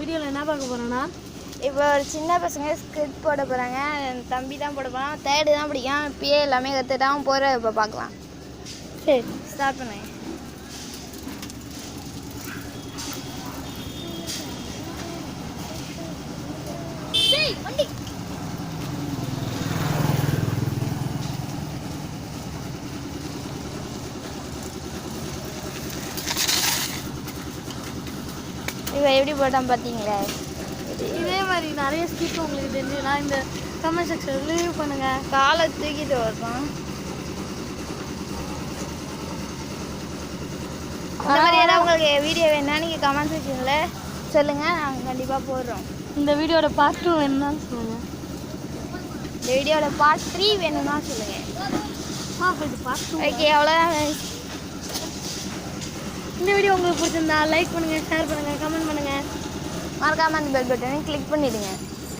வீடியோவில் என்ன பார்க்க போகிறோன்னா இப்போ ஒரு சின்ன பசங்க ஸ்கிரிப்ட் போட போகிறாங்க. தம்பி தான் போட போகிறான். தேர்டு தான் பிடிக்கும். இப்பயே எல்லாமே கற்றுட்டான் போகிற இப்போ பார்க்கலாம். சரி ஸ்டார்ட் பண்ணு. வண்டி இப்போ எப்படி போட்டான் பார்த்தீங்களா? இதே மாதிரி நிறைய ஸ்கிரிப்ட் உங்களுக்கு தெரிஞ்சுன்னா இந்த கமெண்ட் செக்ஷனில் ரிவ்யூ பண்ணுங்கள். காலை தூக்கிட்டு வருவான். இந்த மாதிரியான உங்களுக்கு வீடியோ வேணும்னா நீங்கள் கமெண்ட் செக்ஷனில் சொல்லுங்கள், நாங்கள் கண்டிப்பாக போடுறோம். இந்த வீடியோட பார்ட் 2 வேணும்னு சொல்லுங்கள். இந்த வீடியோட பார்ட் 3 வேணும்னா சொல்லுங்கள். இது பார்ட் 2. ஓகே, அவ்வளோதான். இந்த வீடியோ உங்களுக்கு பிடிச்சிருந்தா லைக் பண்ணுங்கள், ஷேர் பண்ணுங்கள், கமெண்ட் பண்ணுங்கள். மறக்காமல் அந்த பெல் பட்டனை கிளிக் பண்ணிவிடுங்க.